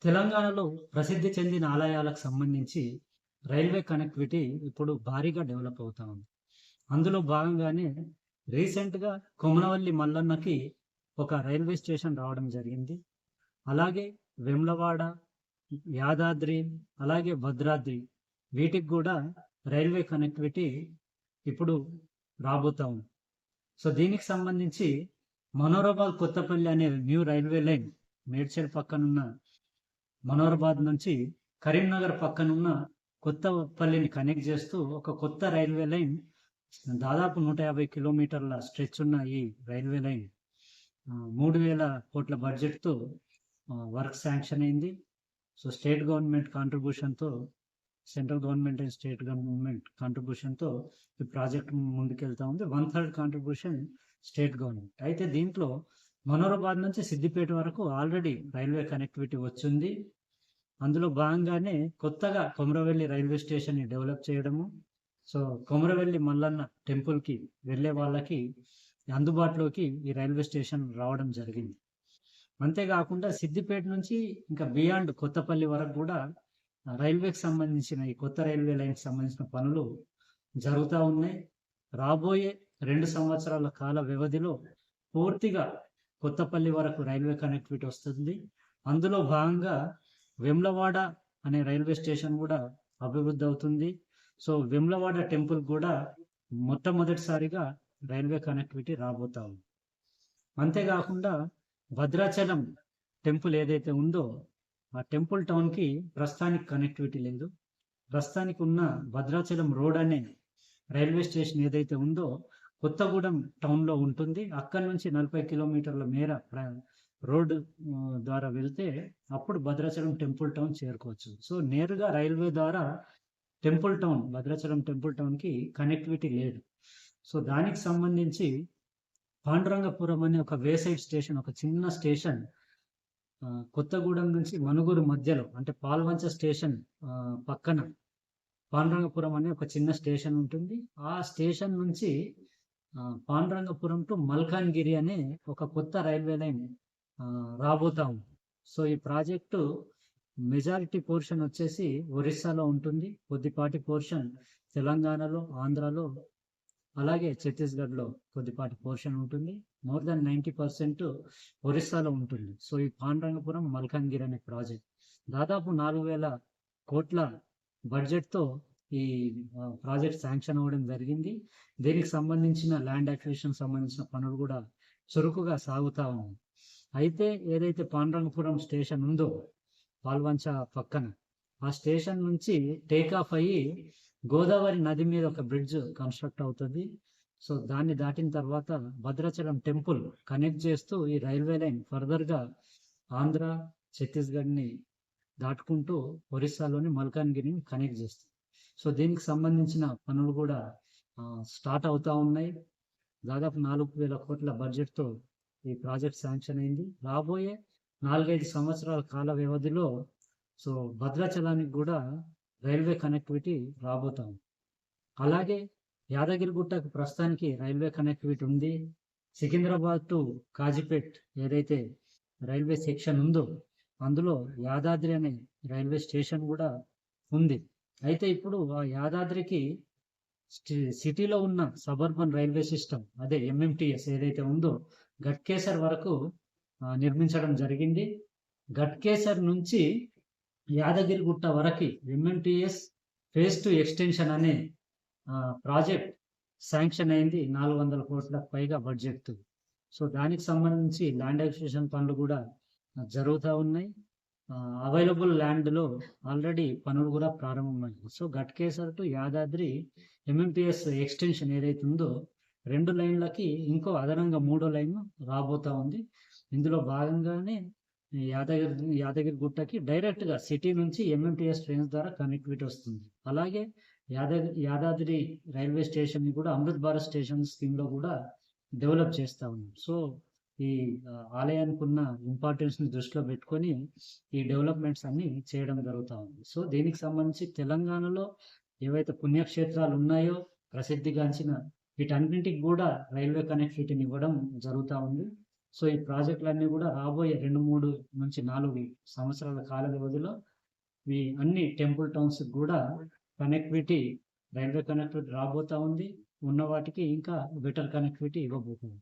తెలంగాణలో ప్రసిద్ధి చెందిన ఆలయాలకు సంబంధించి రైల్వే కనెక్టివిటీ ఇప్పుడు భారీగా డెవలప్ అవుతా ఉంది. అందులో భాగంగానే రీసెంట్‌గా కొమరవెల్లి మల్లన్నకి ఒక రైల్వే స్టేషన్ రావడం జరిగింది. అలాగే వేములవాడ, యాదాద్రి, అలాగే భద్రాద్రి వీటికి గూడా రైల్వే కనెక్టివిటీ ఇప్పుడు రాబోతా ఉంది. సో, దీనికి సంబంధించి మనోరాబాద్ కొత్తపల్లి అనే న్యూ రైల్వే లైన్ మేడ్చల్ పక్కనున్న మనోహరాబాద్ నుంచి కరీంనగర్ పక్కనున్న కొత్తపల్లిని కనెక్ట్ చేస్తూ ఒక కొత్త రైల్వే లైన్ దాదాపు 150 కిలోమీటర్ల స్ట్రెచ్ ఉన్న ఈ రైల్వే లైన్ 3,000 కోట్ల బడ్జెట్తో వర్క్ శాంక్షన్ అయింది. సో స్టేట్ గవర్నమెంట్ కాంట్రిబ్యూషన్తో, central government and state government కాంట్రిబ్యూషన్తో ఈ ప్రాజెక్ట్ ముందుకెళ్తా ఉంది. 1/3 కాంట్రిబ్యూషన్ స్టేట్ గవర్నమెంట్. అయితే దీంట్లో మనోహరాబాద్ నుంచి సిద్దిపేట వరకు ఆల్రెడీ రైల్వే కనెక్టివిటీ వచ్చింది. అందులో భాగంగానే కొత్తగా కొమరవెల్లి రైల్వే స్టేషన్ని డెవలప్ చేయడము. సో కొమరవెల్లి మల్లన్న టెంపుల్కి వెళ్ళే వాళ్ళకి అందుబాటులోకి ఈ రైల్వే స్టేషన్ రావడం జరిగింది. అంతేకాకుండా సిద్దిపేట నుంచి ఇంకా బియాండ్ కొత్తపల్లి వరకు కూడా రైల్వేకి సంబంధించిన ఈ కొత్త రైల్వే లైన్కి సంబంధించిన పనులు జరుగుతూ ఉన్నాయి. రాబోయే 2 సంవత్సరాల కాల వ్యవధిలో పూర్తిగా కొత్తపల్లి వరకు రైల్వే కనెక్టివిటీ వస్తుంది. అందులో భాగంగా వేములవాడ అనే రైల్వే స్టేషన్ కూడా అభివృద్ధి అవుతుంది. సో వేములవాడ టెంపుల్ కూడా మొట్టమొదటిసారిగా రైల్వే కనెక్టివిటీ రాబోతా ఉంది. అంతేకాకుండా భద్రాచలం టెంపుల్ ఏదైతే ఉందో ఆ టెంపుల్ టౌన్కి ప్రస్తుతానికి కనెక్టివిటీ లేదు. ప్రస్తుతానికి ఉన్న భద్రాచలం రోడ్ అనే రైల్వే స్టేషన్ ఏదైతే ఉందో కొత్తగూడెం టౌన్లో ఉంటుంది. అక్కడి నుంచి 40 కిలోమీటర్ల మేర రోడ్డు ద్వారా వెళ్తే అప్పుడు భద్రాచలం టెంపుల్ టౌన్ చేరుకోవచ్చు. సో నేరుగా రైల్వే ద్వారా టెంపుల్ టౌన్, భద్రాచలం టెంపుల్ టౌన్కి కనెక్టివిటీ లేదు. సో దానికి సంబంధించి పాండురంగపురం అనే ఒక వేసైడ్ స్టేషన్, ఒక చిన్న స్టేషన్ కొత్తగూడెం నుంచి మనుగురు మధ్యలో, అంటే పాల్వంచ స్టేషన్ పక్కన పాండురంగపురం అనే ఒక చిన్న స్టేషన్ ఉంటుంది. ఆ స్టేషన్ నుంచి పాండురంగపురం టు మల్కాన్గిరి అనే ఒక కొత్త రైల్వే లైన్ రాబోతా ఉంది. సో ఈ ప్రాజెక్టు మెజారిటీ పోర్షన్ వచ్చేసి ఒరిస్సాలో ఉంటుంది. కొద్దిపాటి పోర్షన్ తెలంగాణలో, ఆంధ్రాలో, అలాగే ఛత్తీస్గఢ్లో కొద్దిపాటి పోర్షన్ ఉంటుంది. మోర్ దాన్ 90% ఒరిస్సాలో ఉంటుంది. సో ఈ పాండురంగపురం మల్కాన్గిరి అనే ప్రాజెక్ట్ దాదాపు 4,000 కోట్ల బడ్జెట్తో ఈ ప్రాజెక్ట్ శాంక్షన్ అవ్వడం జరిగింది. దీనికి సంబంధించిన ల్యాండ్ అక్విజిషన్ సంబంధించిన పనులు కూడా చురుకుగా సాగుతా ఉన్నాయి. అయితే ఏదైతే పాండురంగపురం స్టేషన్ ఉందో పాల్వంచ పక్కన, ఆ స్టేషన్ నుంచి టేకాఫ్ అయ్యి గోదావరి నది మీద ఒక బ్రిడ్జ్ కన్స్ట్రక్ట్ అవుతుంది. సో దాన్ని దాటిన తర్వాత భద్రాచలం టెంపుల్ కనెక్ట్ చేస్తూ ఈ రైల్వే లైన్ ఫర్దర్గా ఆంధ్ర, ఛత్తీస్గఢ్ని దాటుకుంటూ ఒరిస్సాలోని మల్కాన్గిరిని కనెక్ట్ చేస్తుంది. సో దీనికి సంబంధించిన పనులు కూడా స్టార్ట్ అవుతూ ఉన్నాయి. దాదాపు 4,000 కోట్ల బడ్జెట్తో ఈ ప్రాజెక్ట్ శాంక్షన్ అయింది. రాబోయే 4-5 సంవత్సరాల కాల వ్యవధిలో సో భద్రాచలానికి కూడా రైల్వే కనెక్టివిటీ రాబోతాం. అలాగే యాదగిరిగుట్టకు ప్రస్తుతానికి రైల్వే కనెక్టివిటీ ఉంది. సికింద్రాబాద్ టు కాజీపేట్ ఏదైతే రైల్వే సెక్షన్ ఉందో అందులో యాదాద్రి అనే రైల్వే స్టేషన్ కూడా ఉంది. అయితే ఇప్పుడు ఆ యాదాద్రికి సిటీలో ఉన్న సబర్బన్ రైల్వే సిస్టమ్, అదే ఎంఎంటిఎస్ ఏదైతే ఉందో గట్కేసర్ వరకు నిర్మించడం జరిగింది. గట్కేసర్ నుంచి యాదగిరిగుట్ట వరకు ఎంఎంటిఎస్ ఫేజ్ 2 ఎక్స్టెన్షన్ అనే ప్రాజెక్ట్ శాంక్షన్ అయింది 400 కోట్లకు పైగా బడ్జెట్. సో దానికి సంబంధించి ల్యాండ్ అక్విజిషన్ పనులు కూడా జరుగుతూ ఉన్నాయి. అవైలబుల్ ల్యాండ్లో ఆల్రెడీ పనులు కూడా ప్రారంభమయ్యాయి. So Ghatkesar to Yadadri MMTS extension ఏదైతే ఉందో 2 లైన్లకి ఇంకో అదనంగా 3వ లైన్ రాబోతా ఉంది. ఇందులో భాగంగానే యాదగిరిగుట్టకి డైరెక్ట్గా సిటీ నుంచి ఎంఎంటిఎస్ ట్రైన్స్ ద్వారా కనెక్టివిటీ వస్తుంది. అలాగే యాదాద్రి రైల్వే స్టేషన్ని కూడా అమృత్ భారత్ స్టేషన్ స్కీమ్లో కూడా డెవలప్ చేస్తూ ఉన్నాం. సో ఈ ఆలయానికి ఉన్న ఇంపార్టెన్స్ని దృష్టిలో పెట్టుకొని ఈ డెవలప్మెంట్స్ అన్ని చేయడం జరుగుతూ ఉంది. సో దీనికి సంబంధించి తెలంగాణలో ఏవైతే పుణ్యక్షేత్రాలు ఉన్నాయో ప్రసిద్ధిగాంచిన వీటన్నింటికి కూడా రైల్వే కనెక్టివిటీని ఇవ్వడం జరుగుతూ ఉంది. సో ఈ ప్రాజెక్టులన్నీ కూడా రాబోయే 2, 3 నుంచి 4 సంవత్సరాల కాల వ్యవధిలో ఈ అన్ని టెంపుల్ టౌన్స్ కూడా కనెక్టివిటీ, రైల్వే కనెక్టివిటీ రాబోతా ఉంది. ఉన్న వాటికి ఇంకా బెటర్ కనెక్టివిటీ ఇవ్వబోతుంది.